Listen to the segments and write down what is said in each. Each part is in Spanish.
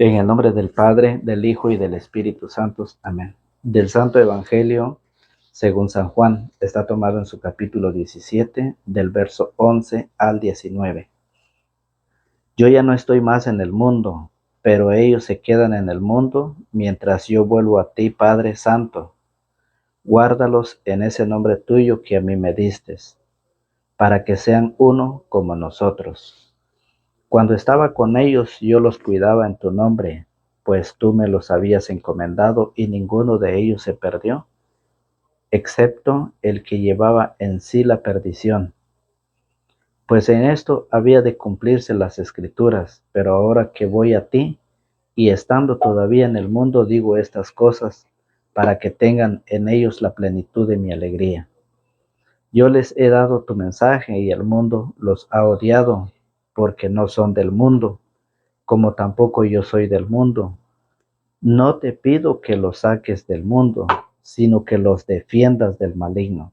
En el nombre del Padre, del Hijo y del Espíritu Santo. Amén. Del Santo Evangelio, según San Juan, está tomado en su capítulo 17, del verso 11 al 19. Yo ya no estoy más en el mundo, pero ellos se quedan en el mundo mientras yo vuelvo a ti, Padre Santo. Guárdalos en ese nombre tuyo que a mí me distes, para que sean uno como nosotros. Cuando estaba con ellos, yo los cuidaba en tu nombre, pues tú me los habías encomendado y ninguno de ellos se perdió, excepto el que llevaba en sí la perdición. Pues en esto había de cumplirse las Escrituras, pero ahora que voy a ti, y estando todavía en el mundo, digo estas cosas, para que tengan en ellos la plenitud de mi alegría. Yo les he dado tu mensaje y el mundo los ha odiado, porque no son del mundo, como tampoco yo soy del mundo. No te pido que los saques del mundo, sino que los defiendas del maligno.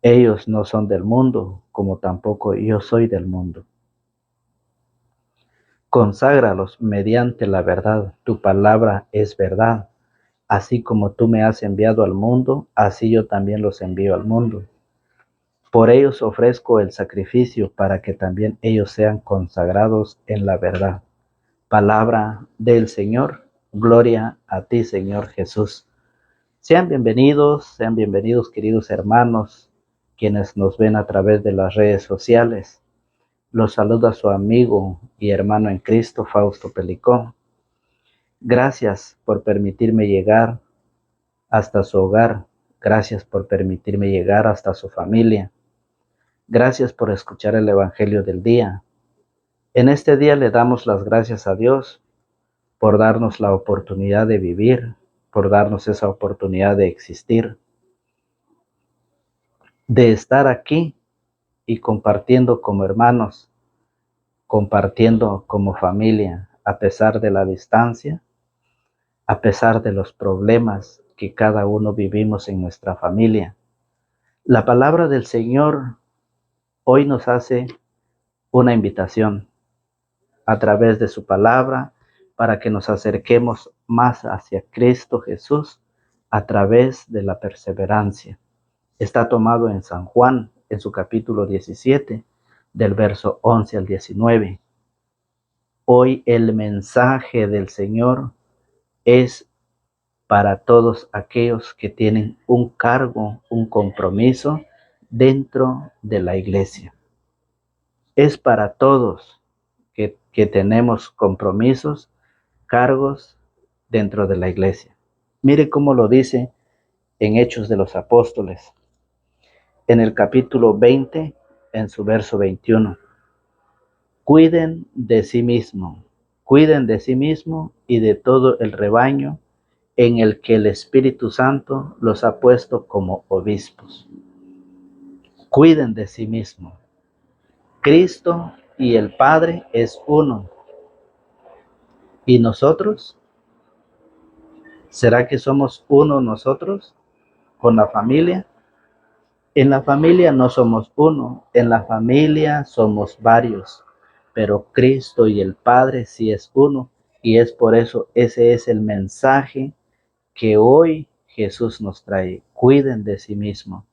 Ellos no son del mundo, como tampoco yo soy del mundo. Conságralos mediante la verdad. Tu palabra es verdad. Así como tú me has enviado al mundo, así yo también los envío al mundo. Por ellos ofrezco el sacrificio para que también ellos sean consagrados en la verdad. Palabra del Señor. Gloria a ti, Señor Jesús. Sean bienvenidos, queridos hermanos, quienes nos ven a través de las redes sociales. Los saluda su amigo y hermano en Cristo, Fausto Pelicón. Gracias por permitirme llegar hasta su hogar. Gracias por permitirme llegar hasta su familia. Gracias por escuchar el Evangelio del día. En este día le damos las gracias a Dios por darnos la oportunidad de vivir, por darnos esa oportunidad de existir, de estar aquí y compartiendo como hermanos, compartiendo como familia, a pesar de la distancia, a pesar de los problemas que cada uno vivimos en nuestra familia. La palabra del Señor hoy nos hace una invitación a través de su palabra para que nos acerquemos más hacia Cristo Jesús a través de la perseverancia. Está tomado en San Juan, en su capítulo 17, del verso 11 al 19. Hoy el mensaje del Señor es para todos aquellos que tienen un cargo, un compromiso dentro de la iglesia. Es para todos que tenemos compromisos, cargos dentro de la iglesia. Mire cómo lo dice en Hechos de los Apóstoles, en el capítulo 20, en su verso 21. Cuiden de sí mismo y de todo el rebaño en el que el Espíritu Santo los ha puesto como obispos. Cuiden de sí mismo. Cristo y el Padre es uno. ¿Y nosotros? ¿Será que somos uno nosotros con la familia? En la familia no somos uno, en la familia somos varios, pero Cristo y el Padre sí es uno, y es por eso ese es el mensaje que hoy Jesús nos trae. Cuiden de sí mismo.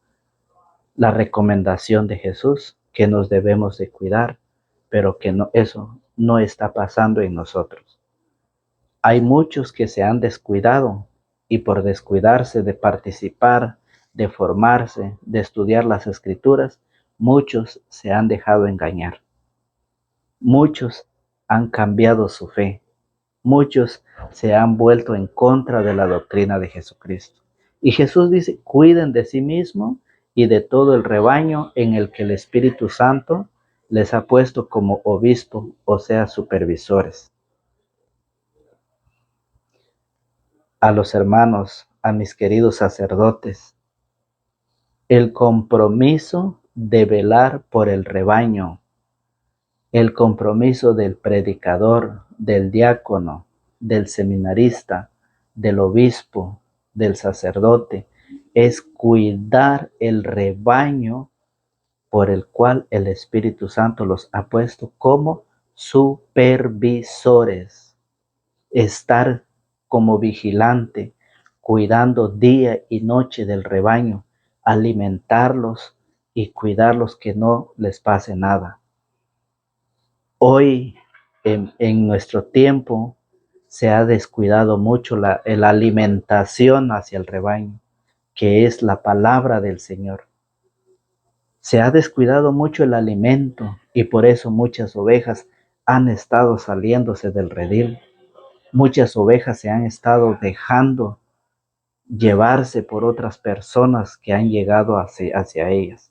La recomendación de Jesús que nos debemos de cuidar, pero que no, eso no está pasando en nosotros. Hay muchos que se han descuidado y por descuidarse de participar, de formarse, de estudiar las Escrituras, muchos se han dejado engañar. Muchos han cambiado su fe. Muchos se han vuelto en contra de la doctrina de Jesucristo. Y Jesús dice, cuiden de sí mismo y de todo el rebaño en el que el Espíritu Santo les ha puesto como obispo, o sea, supervisores. A los hermanos, a mis queridos sacerdotes, el compromiso de velar por el rebaño, el compromiso del predicador, del diácono, del seminarista, del obispo, del sacerdote, es cuidar el rebaño por el cual el Espíritu Santo los ha puesto como supervisores. estar como vigilante, cuidando día y noche del rebaño, alimentarlos y cuidarlos que no les pase nada. Hoy, en nuestro tiempo, se ha descuidado mucho la alimentación hacia el rebaño, que es la palabra del Señor. Se ha descuidado mucho el alimento y por eso muchas ovejas han estado saliéndose del redil. Muchas ovejas se han estado dejando llevarse por otras personas que han llegado hacia ellas.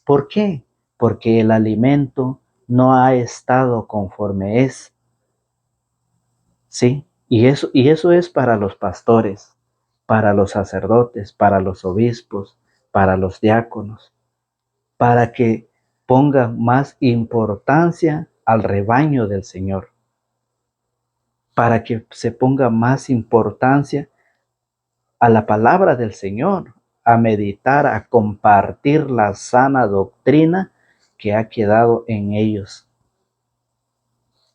¿Por qué? Porque el alimento no ha estado conforme es, ¿sí? Y eso es para los pastores, para los sacerdotes, para los obispos, para los diáconos, para que pongan más importancia al rebaño del Señor, para que se ponga más importancia a la palabra del Señor, a meditar, a compartir la sana doctrina que ha quedado en ellos.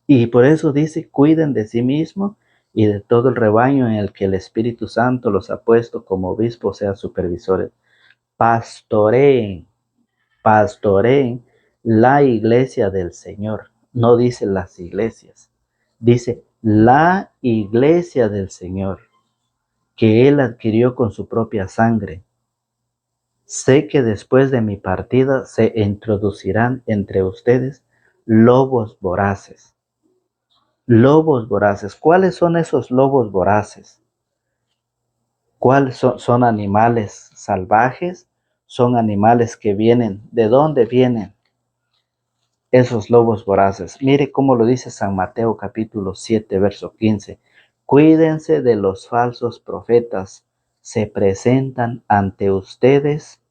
Y por eso dice, cuiden de sí mismos y de todo el rebaño en el que el Espíritu Santo los ha puesto como obispos, sean supervisores. Pastoreen, pastoreen la iglesia del Señor. No dice las iglesias, dice la iglesia del Señor, que Él adquirió con su propia sangre. Sé que después de mi partida se introducirán entre ustedes lobos voraces. Lobos voraces. ¿Cuáles son esos lobos voraces? ¿Cuáles son animales salvajes? Son animales que vienen. ¿De dónde vienen esos lobos voraces? Mire cómo lo dice San Mateo capítulo 7, verso 15. Cuídense de los falsos profetas. Se presentan ante ustedes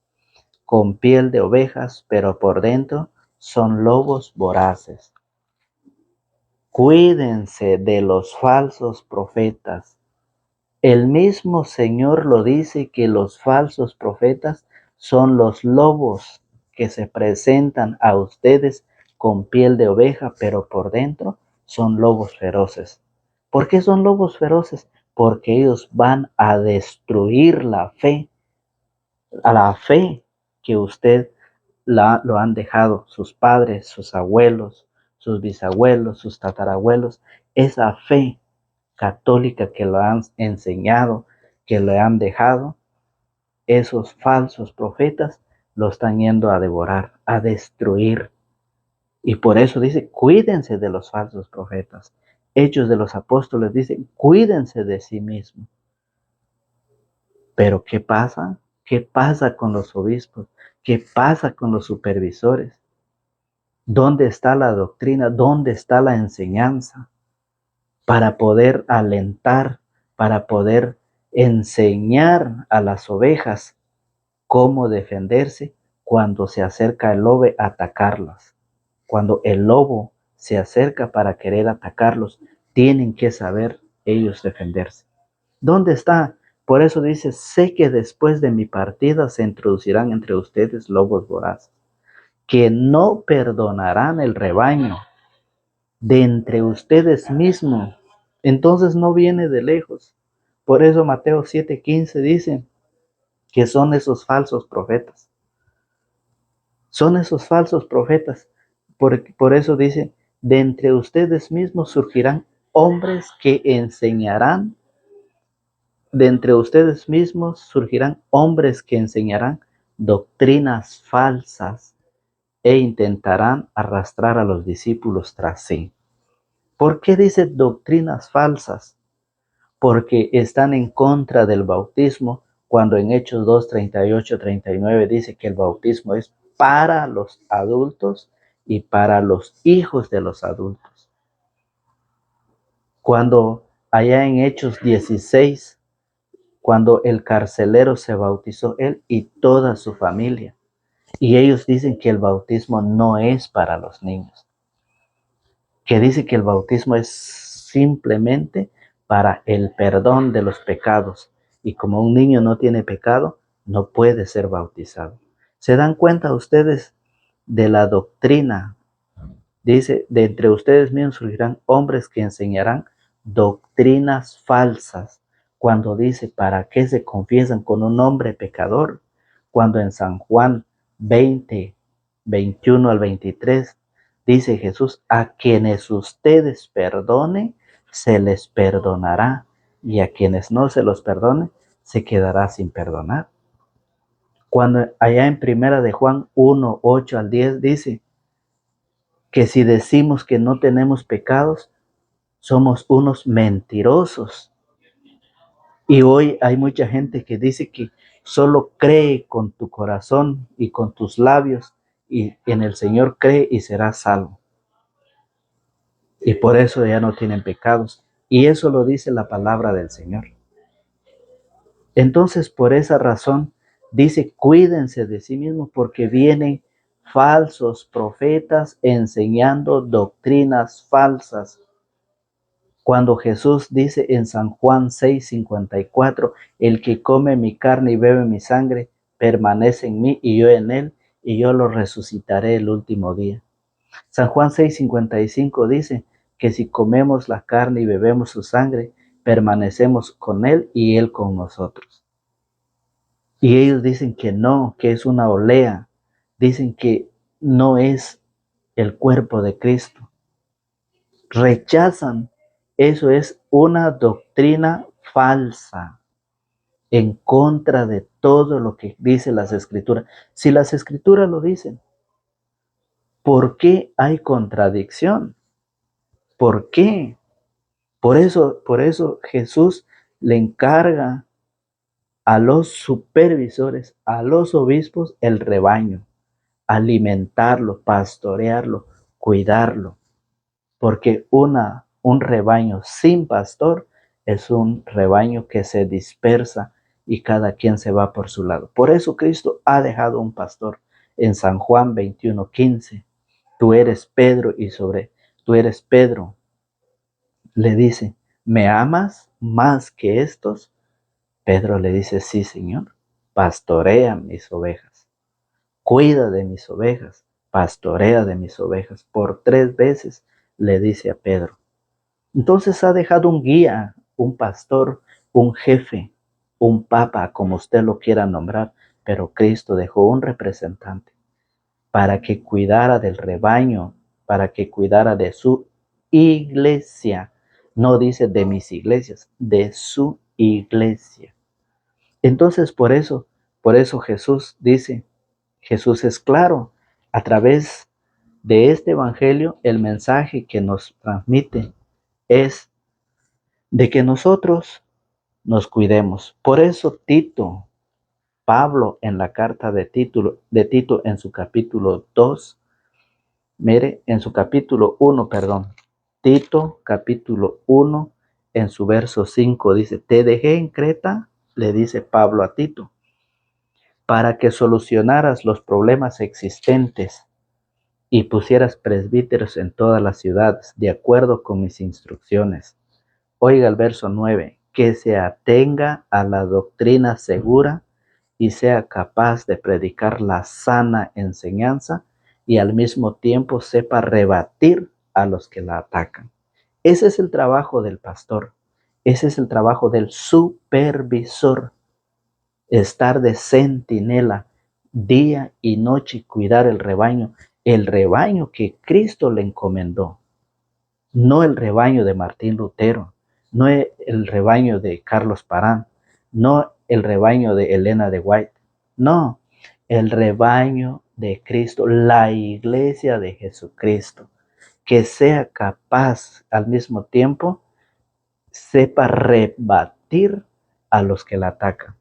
con piel de ovejas, pero por dentro son lobos voraces. Cuídense de los falsos profetas. El mismo Señor lo dice, que los falsos profetas son los lobos que se presentan a ustedes con piel de oveja, pero por dentro son lobos feroces. ¿Por qué son lobos feroces? Porque ellos van a destruir la fe, a la fe que usted lo han dejado sus padres, sus abuelos, sus bisabuelos, sus tatarabuelos, esa fe católica que lo han enseñado, que le han dejado, esos falsos profetas lo están yendo a devorar, a destruir. Y por eso dice, cuídense de los falsos profetas. Hechos de los Apóstoles dicen, cuídense de sí mismos. Pero ¿qué pasa? ¿Qué pasa con los obispos? ¿Qué pasa con los supervisores? ¿Dónde está la doctrina? ¿Dónde está la enseñanza? Para poder alentar, para poder enseñar a las ovejas cómo defenderse cuando se acerca el lobo a atacarlas. Cuando el lobo se acerca para querer atacarlos, tienen que saber ellos defenderse. ¿Dónde está? Por eso dice, sé que después de mi partida se introducirán entre ustedes lobos voraces, que no perdonarán el rebaño de entre ustedes mismos. Entonces no viene de lejos. Por eso Mateo 7:15 dice que son esos falsos profetas. Son esos falsos profetas. Por eso dice, de entre ustedes mismos surgirán hombres que enseñarán. De entre ustedes mismos surgirán hombres que enseñarán doctrinas falsas e intentarán arrastrar a los discípulos tras sí. ¿Por qué dice doctrinas falsas? Porque están en contra del bautismo, cuando en Hechos 2, 38, 39 dice que el bautismo es para los adultos y para los hijos de los adultos. Cuando allá en Hechos 16, cuando el carcelero se bautizó, él y toda su familia, y ellos dicen que el bautismo no es para los niños, que dice que el bautismo es simplemente para el perdón de los pecados. Y como un niño no tiene pecado, no puede ser bautizado. ¿Se dan cuenta ustedes de la doctrina? Dice, de entre ustedes mismos surgirán hombres que enseñarán doctrinas falsas, cuando dice, ¿para qué se confiesan con un hombre pecador? Cuando en San Juan 20, 21 al 23, dice Jesús, a quienes ustedes perdone, se les perdonará, y a quienes no se los perdone, se quedará sin perdonar. Cuando allá en primera de Juan 1, 8 al 10 dice que si decimos que no tenemos pecados, somos unos mentirosos. Y hoy hay mucha gente que dice que solo cree con tu corazón y con tus labios, y en el Señor cree y será salvo. Y por eso ya no tienen pecados. Y eso lo dice la palabra del Señor. Entonces, por esa razón, dice, cuídense de sí mismos porque vienen falsos profetas enseñando doctrinas falsas. Cuando Jesús dice en San Juan 6:54, el que come mi carne y bebe mi sangre, permanece en mí y yo en él, y yo lo resucitaré el último día. San Juan 6:55 dice que si comemos la carne y bebemos su sangre, permanecemos con él y él con nosotros. Y ellos dicen que no, que es una olea. Dicen que no es el cuerpo de Cristo. Rechazan. Eso es una doctrina falsa en contra de todo lo que dice las Escrituras. Si las Escrituras lo dicen, ¿por qué hay contradicción? ¿Por qué? Por eso Jesús le encarga a los supervisores, a los obispos, el rebaño, alimentarlo, pastorearlo, cuidarlo, porque un rebaño sin pastor es un rebaño que se dispersa y cada quien se va por su lado. Por eso Cristo ha dejado un pastor en San Juan 21:15. Tú eres Pedro tú eres Pedro. Le dice, ¿me amas más que estos? Pedro le dice, sí, Señor, pastorea mis ovejas, cuida de mis ovejas, pastorea de mis ovejas. Por 3 veces le dice a Pedro. Entonces ha dejado un guía, un pastor, un jefe, un papa, como usted lo quiera nombrar, pero Cristo dejó un representante para que cuidara del rebaño, para que cuidara de su iglesia. No dice de mis iglesias, de su iglesia. Entonces por eso Jesús dice, Jesús es claro, a través de este evangelio, el mensaje que nos transmite es de que nosotros nos cuidemos. Por eso Pablo en la carta de Tito en su capítulo 2, mire, en su capítulo 1, perdón, Tito capítulo 1, en su verso 5 dice, te dejé en Creta, le dice Pablo a Tito, para que solucionaras los problemas existentes y pusieras presbíteros en todas las ciudades, de acuerdo con mis instrucciones. Oiga el verso 9, que se atenga a la doctrina segura y sea capaz de predicar la sana enseñanza y al mismo tiempo sepa rebatir a los que la atacan. Ese es el trabajo del pastor, ese es el trabajo del supervisor, estar de centinela día y noche y cuidar el rebaño que Cristo le encomendó. No el rebaño de Martín Lutero, no el rebaño de Carlos Parán, no el rebaño de Elena de White, no, el rebaño de Cristo, la iglesia de Jesucristo, que sea capaz al mismo tiempo, sepa rebatir a los que la atacan.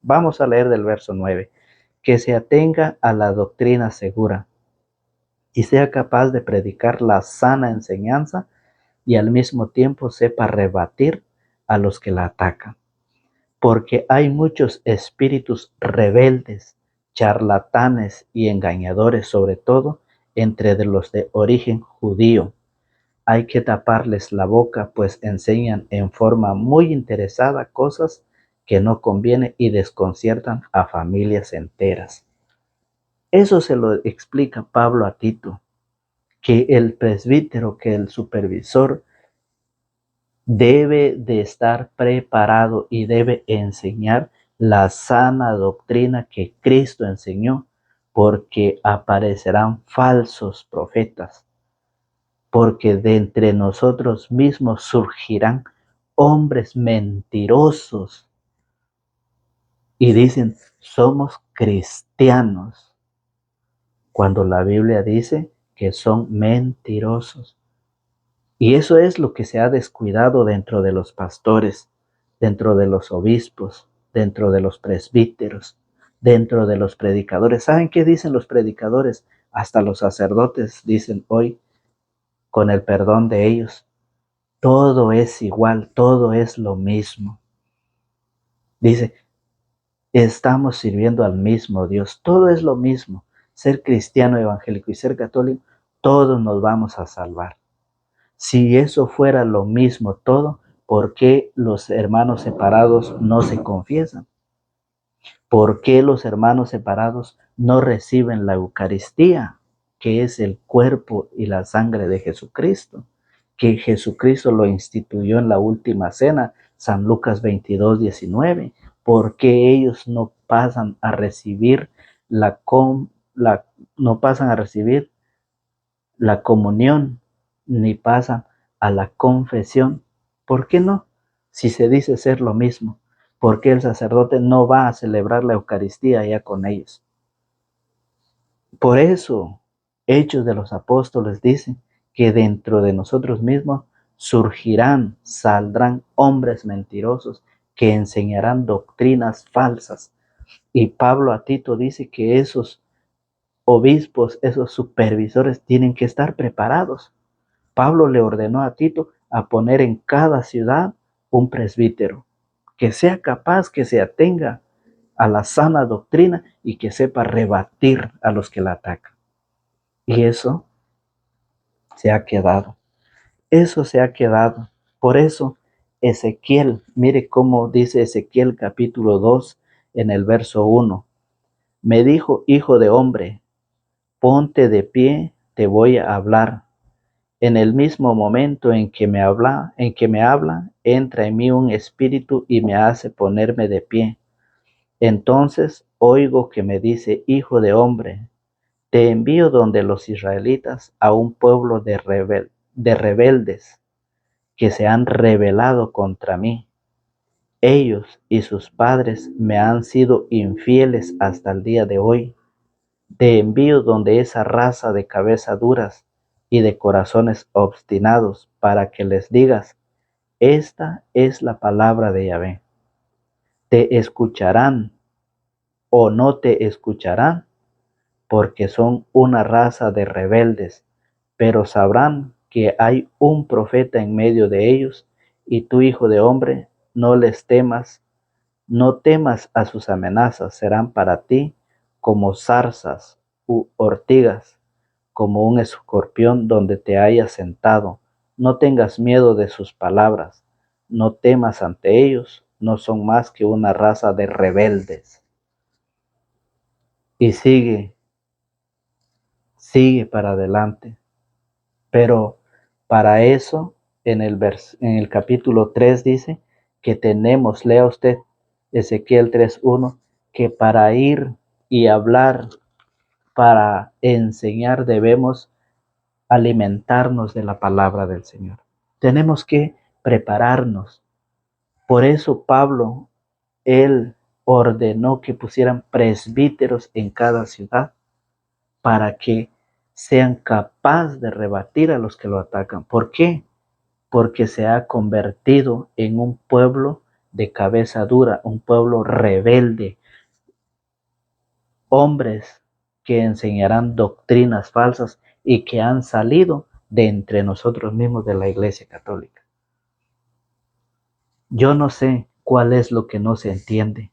Vamos a leer del verso 9, que se atenga a la doctrina segura y sea capaz de predicar la sana enseñanza y al mismo tiempo sepa rebatir a los que la atacan. Porque hay muchos espíritus rebeldes, charlatanes y engañadores, sobre todo entre los de origen judío. Hay que taparles la boca, pues enseñan en forma muy interesada cosas que no convienen y desconciertan a familias enteras. Eso se lo explica Pablo a Tito, que el presbítero, que el supervisor, debe de estar preparado y debe enseñar la sana doctrina que Cristo enseñó, porque aparecerán falsos profetas, porque de entre nosotros mismos surgirán hombres mentirosos y dicen, somos cristianos, cuando la Biblia dice que son mentirosos. Y eso es lo que se ha descuidado dentro de los pastores, dentro de los obispos, dentro de los presbíteros, dentro de los predicadores. ¿Saben qué dicen los predicadores? Hasta los sacerdotes dicen hoy, con el perdón de ellos, todo es igual, todo es lo mismo. Dice, estamos sirviendo al mismo Dios, todo es lo mismo. Ser cristiano evangélico y ser católico, todos nos vamos a salvar. Si eso fuera lo mismo todo, ¿por qué los hermanos separados no se confiesan? ¿Por qué los hermanos separados no reciben la Eucaristía, que es el cuerpo y la sangre de Jesucristo? Que Jesucristo lo instituyó en la última cena, San Lucas 22:19. ¿Por qué ellos no pasan a recibir no pasan a recibir la comunión, ni pasan a la confesión? ¿Por qué no? Si se dice ser lo mismo, ¿por qué el sacerdote no va a celebrar la Eucaristía ya con ellos? Por eso, Hechos de los Apóstoles dicen que dentro de nosotros mismos saldrán hombres mentirosos que enseñarán doctrinas falsas. Y Pablo a Tito dice que esos obispos, esos supervisores tienen que estar preparados. Pablo le ordenó a Tito a poner en cada ciudad un presbítero, que sea capaz, que se atenga a la sana doctrina y que sepa rebatir a los que la atacan. Y eso se ha quedado. Eso se ha quedado. Por eso Ezequiel, mire cómo dice Ezequiel capítulo 2 en el verso 1. Me dijo, hijo de hombre, ponte de pie, te voy a hablar. En el mismo momento en que me habla, entra en mí un espíritu y me hace ponerme de pie. Entonces oigo que me dice, hijo de hombre, te envío donde los israelitas, a un pueblo de rebeldes que se han rebelado contra mí. Ellos y sus padres me han sido infieles hasta el día de hoy. Te envío donde esa raza de cabezas duras y de corazones obstinados, para que les digas, esta es la palabra de Yahvé. Te escucharán o no te escucharán, porque son una raza de rebeldes, pero sabrán que hay un profeta en medio de ellos, y tú, hijo de hombre, no les temas, no temas a sus amenazas, serán para ti como zarzas u ortigas, como un escorpión donde te hayas sentado. No tengas miedo de sus palabras, no temas ante ellos, no son más que una raza de rebeldes. Y sigue para adelante. Pero para eso, en el capítulo 3 dice que tenemos, lea usted Ezequiel 3:1, que para ir y hablar, para enseñar, debemos alimentarnos de la palabra del Señor. Tenemos que prepararnos. Por eso Pablo, él ordenó que pusieran presbíteros en cada ciudad para que sean capaces de rebatir a los que lo atacan. ¿Por qué? Porque se ha convertido en un pueblo de cabeza dura, un pueblo rebelde, hombres que enseñarán doctrinas falsas y que han salido de entre nosotros mismos de la Iglesia Católica. Yo no sé cuál es lo que no se entiende.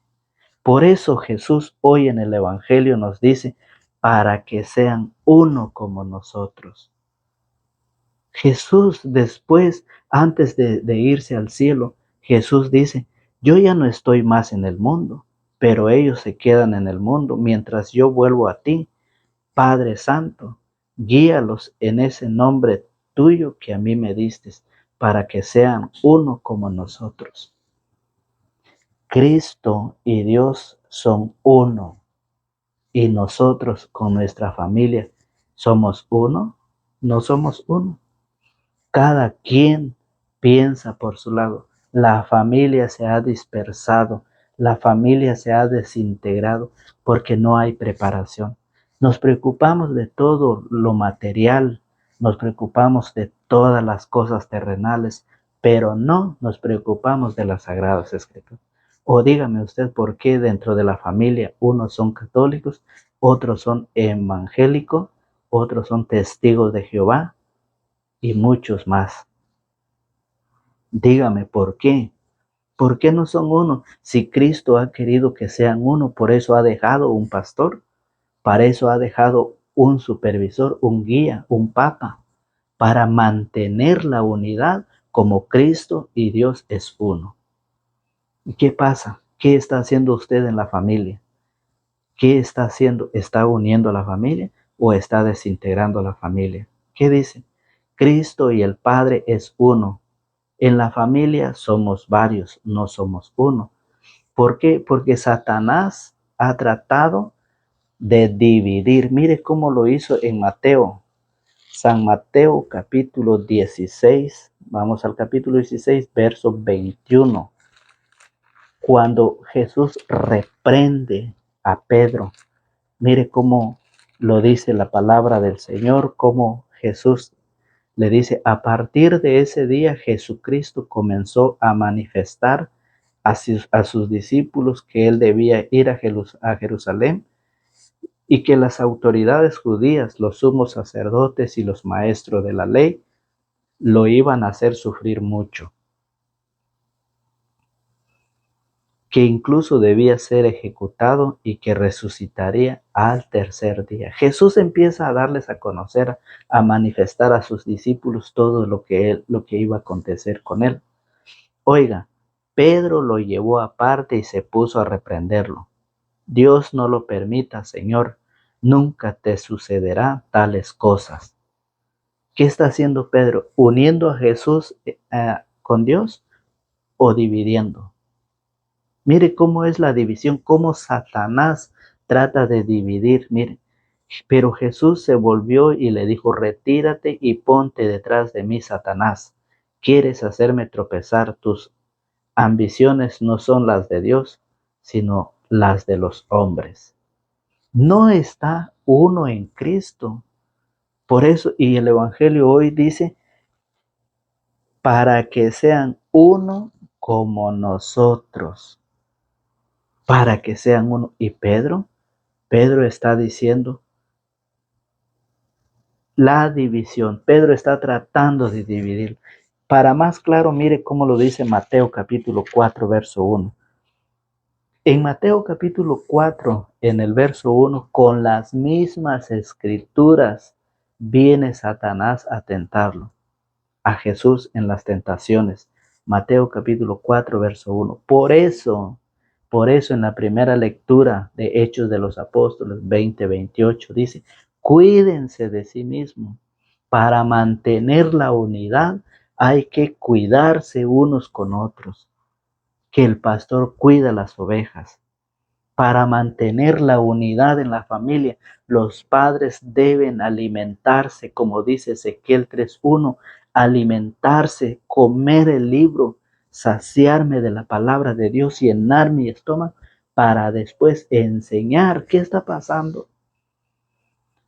Por eso Jesús hoy en el Evangelio nos dice, para que sean uno como nosotros. Jesús después, antes de irse al cielo, Jesús dice, yo ya no estoy más en el mundo, pero ellos se quedan en el mundo mientras yo vuelvo a ti. Padre Santo, guíalos en ese nombre tuyo que a mí me diste, para que sean uno como nosotros. Cristo y Dios son uno, y nosotros con nuestra familia somos uno. No somos uno. Cada quien piensa por su lado. La familia se ha dispersado, la familia se ha desintegrado porque no hay preparación. Nos preocupamos de todo lo material, nos preocupamos de todas las cosas terrenales, pero no nos preocupamos de las Sagradas Escrituras. O dígame usted por qué dentro de la familia unos son católicos, otros son evangélicos, otros son testigos de Jehová y muchos más. Dígame por qué. ¿Por qué no son uno? Si Cristo ha querido que sean uno, por eso ha dejado un pastor, para eso ha dejado un supervisor, un guía, un papa, para mantener la unidad como Cristo y Dios es uno. ¿Y qué pasa? ¿Qué está haciendo usted en la familia? ¿Qué está haciendo? ¿Está uniendo a la familia o está desintegrando a la familia? ¿Qué dice? Cristo y el Padre es uno. En la familia somos varios, no somos uno. ¿Por qué? Porque Satanás ha tratado de dividir. Mire cómo lo hizo en Mateo. San Mateo capítulo 16. Vamos al capítulo 16, verso 21. Cuando Jesús reprende a Pedro. Mire cómo lo dice la palabra del Señor, cómo Jesús le dice, a partir de ese día Jesucristo comenzó a manifestar a sus discípulos que él debía ir a Jerusalén y que las autoridades judías, los sumos sacerdotes y los maestros de la ley lo iban a hacer sufrir mucho, que incluso debía ser ejecutado y que resucitaría al tercer día. Jesús empieza a darles a conocer, a manifestar a sus discípulos todo lo que iba a acontecer con él. Oiga, Pedro lo llevó aparte y se puso a reprenderlo. Dios no lo permita, Señor, nunca te sucederá tales cosas. ¿Qué está haciendo Pedro? ¿Uniendo a Jesús con Dios o dividiendo? Mire cómo es la división, cómo Satanás trata de dividir. Mire, pero Jesús se volvió y le dijo, retírate y ponte detrás de mí, Satanás. ¿Quieres hacerme tropezar? Tus ambiciones no son las de Dios, sino las de los hombres. No está uno en Cristo. Por eso, y el Evangelio hoy dice, para que sean uno como nosotros. Para que sean uno. Y Pedro está diciendo la división. Pedro está tratando de dividir. Para más claro, mire cómo lo dice Mateo capítulo 4, verso 1. En Mateo capítulo 4, en el verso 1, con las mismas escrituras, viene Satanás a tentarlo, a Jesús en las tentaciones. Mateo capítulo 4, verso 1. Por eso en la primera lectura de Hechos de los Apóstoles 20-28 dice, cuídense de sí mismos. Para mantener la unidad hay que cuidarse unos con otros, que el pastor cuida las ovejas. Para mantener la unidad en la familia, los padres deben alimentarse, como dice Ezequiel 3:1, alimentarse, comer el libro, saciarme de la palabra de Dios, llenar mi estómago, para después enseñar qué está pasando.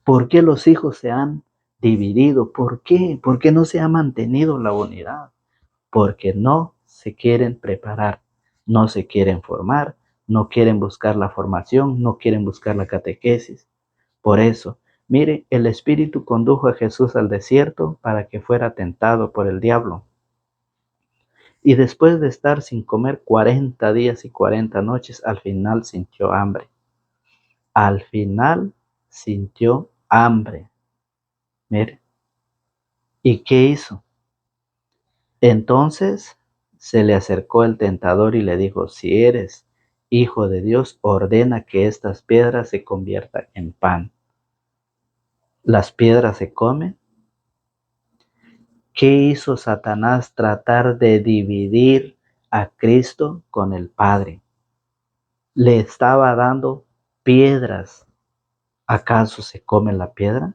¿Por qué los hijos se han dividido? ¿Por qué? ¿Por qué no se ha mantenido la unidad? Porque no se quieren preparar, no se quieren formar, no quieren buscar la formación, no quieren buscar la catequesis. Por eso, mire, el Espíritu condujo a Jesús al desierto para que fuera tentado por el diablo. Y después de estar sin comer 40 días y 40 noches, al final sintió hambre. Al final sintió hambre. Mire, ¿y qué hizo? Entonces se le acercó el tentador y le dijo, si eres hijo de Dios, ordena que estas piedras se conviertan en pan. ¿Las piedras se comen? ¿Qué hizo Satanás? Tratar de dividir a Cristo con el Padre. Le estaba dando piedras. ¿Acaso se come la piedra?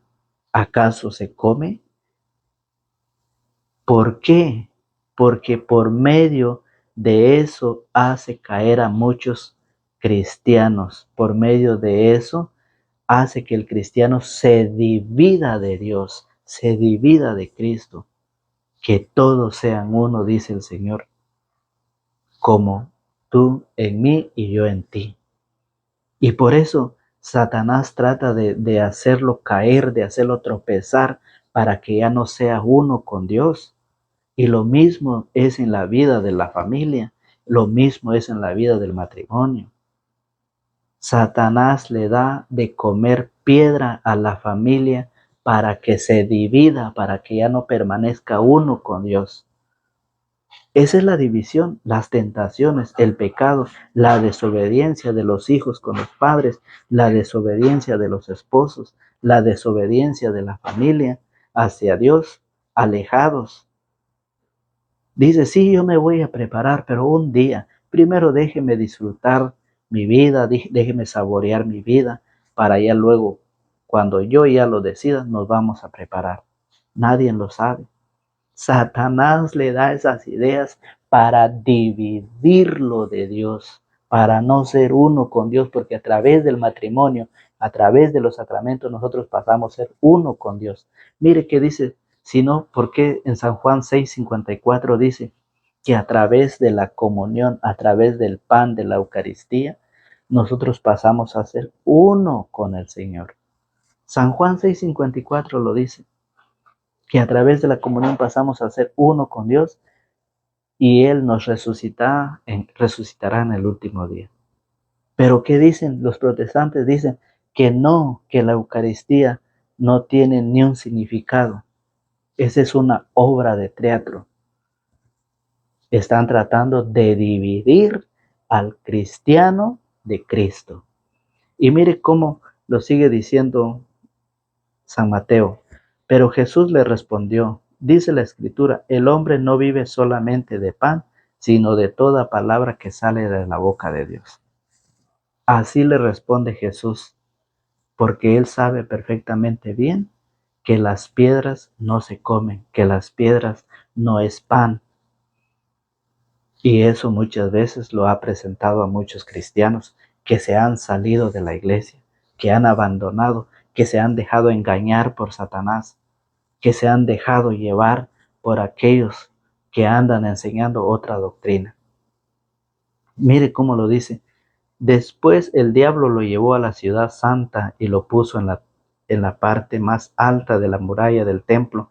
¿Acaso se come? ¿Por qué? Porque por medio de eso hace caer a muchos cristianos. Por medio de eso hace que el cristiano se divida de Dios, se divida de Cristo. Que todos sean uno, dice el Señor, como tú en mí y yo en ti. Y por eso Satanás trata de hacerlo caer, de hacerlo tropezar, para que ya no sea uno con Dios. Y lo mismo es en la vida de la familia, lo mismo es en la vida del matrimonio. Satanás le da de comer piedra a la familia para que se divida, para que ya no permanezca uno con Dios. Esa es la división, las tentaciones, el pecado, la desobediencia de los hijos con los padres, la desobediencia de los esposos, la desobediencia de la familia hacia Dios, alejados. Dice, sí, yo me voy a preparar, pero un día, primero déjeme disfrutar mi vida, déjeme saborear mi vida, para ya luego, cuando yo ya lo decida, nos vamos a preparar. Nadie lo sabe. Satanás le da esas ideas para dividirlo de Dios, para no ser uno con Dios, porque a través del matrimonio, a través de los sacramentos, nosotros pasamos a ser uno con Dios. Mire qué dice, sino porque en San Juan 6:54 dice que a través de la comunión, a través del pan de la Eucaristía, nosotros pasamos a ser uno con el Señor. San Juan 6:54 lo dice, que a través de la comunión pasamos a ser uno con Dios y Él nos resucitará en el último día. Pero ¿qué dicen los protestantes? Dicen que no, que la Eucaristía no tiene ni un significado. Esa es una obra de teatro. Están tratando de dividir al cristiano de Cristo. Y mire cómo lo sigue diciendo San Mateo. Pero Jesús le respondió, dice la Escritura, el hombre no vive solamente de pan, sino de toda palabra que sale de la boca de Dios. Así le responde Jesús, porque él sabe perfectamente bien que las piedras no se comen, que las piedras no es pan. Y eso muchas veces lo ha presentado a muchos cristianos que se han salido de la iglesia, que han abandonado, que se han dejado engañar por Satanás, que se han dejado llevar por aquellos que andan enseñando otra doctrina. Mire cómo lo dice. Después el diablo lo llevó a la ciudad santa y lo puso en la parte más alta de la muralla del templo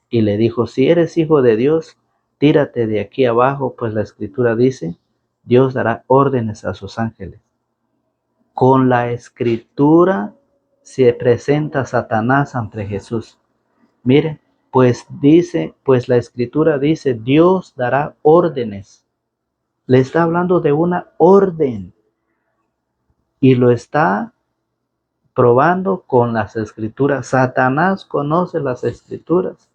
y le dijo, si eres hijo de Dios, tírate de aquí abajo, pues la escritura dice, Dios dará órdenes a sus ángeles. Con la escritura se presenta Satanás ante Jesús. Mire, pues la escritura dice, Dios dará órdenes. Le está hablando de una orden y lo está probando con las escrituras. Satanás conoce las escrituras.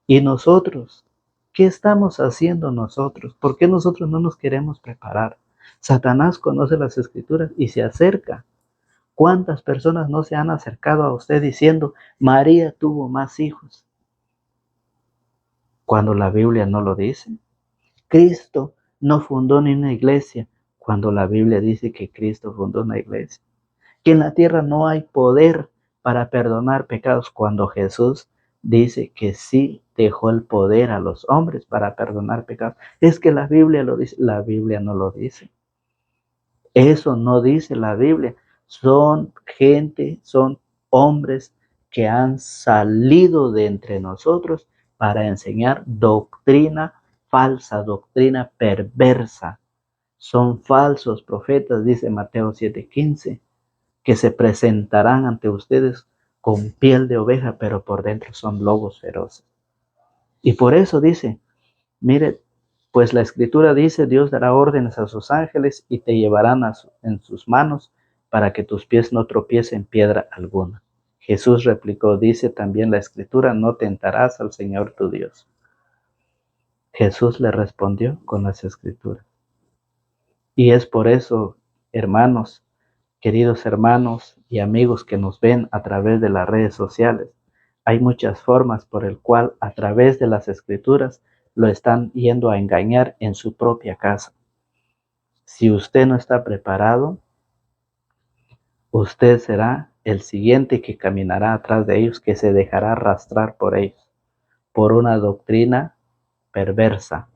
¿Y nosotros? ¿Qué estamos haciendo nosotros? ¿Por qué nosotros no nos queremos preparar? Satanás conoce las escrituras y se acerca. ¿Cuántas personas no se han acercado a usted diciendo, María tuvo más hijos? Cuando la Biblia no lo dice. Cristo no fundó ni una iglesia, cuando la Biblia dice que Cristo fundó una iglesia. Que en la tierra no hay poder para perdonar pecados, cuando Jesús dice que sí dejó el poder a los hombres para perdonar pecados. Es que la Biblia lo dice, la Biblia no lo dice. Eso no dice la Biblia. Son gente, son hombres que han salido de entre nosotros para enseñar doctrina falsa, doctrina perversa. Son falsos profetas, dice Mateo 7:15, que se presentarán ante ustedes con piel de oveja, pero por dentro son lobos feroces. Y por eso dice, mire, pues la escritura dice, Dios dará órdenes a sus ángeles y te llevarán en sus manos para que tus pies no tropiecen en piedra alguna. Jesús replicó, dice también la Escritura, no tentarás al Señor tu Dios. Jesús le respondió con las Escrituras. Y es por eso, hermanos, queridos hermanos y amigos que nos ven a través de las redes sociales, hay muchas formas por el cual a través de las Escrituras lo están yendo a engañar en su propia casa. Si usted no está preparado, usted será el siguiente que caminará atrás de ellos, que se dejará arrastrar por ellos, por una doctrina perversa.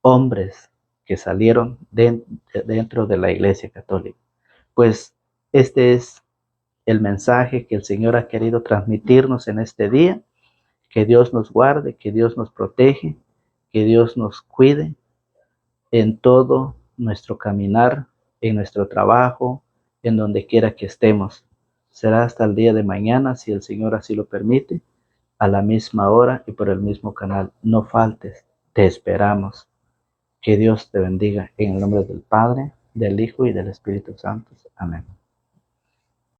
Hombres que salieron dentro de la Iglesia Católica. Pues este es el mensaje que el Señor ha querido transmitirnos en este día. Que Dios nos guarde, que Dios nos protege, que Dios nos cuide en todo nuestro caminar, en nuestro trabajo, en donde quiera que estemos. Será hasta el día de mañana, si el Señor así lo permite, a la misma hora y por el mismo canal. No faltes, te esperamos. Que Dios te bendiga en el nombre del Padre, del Hijo y del Espíritu Santo. Amén.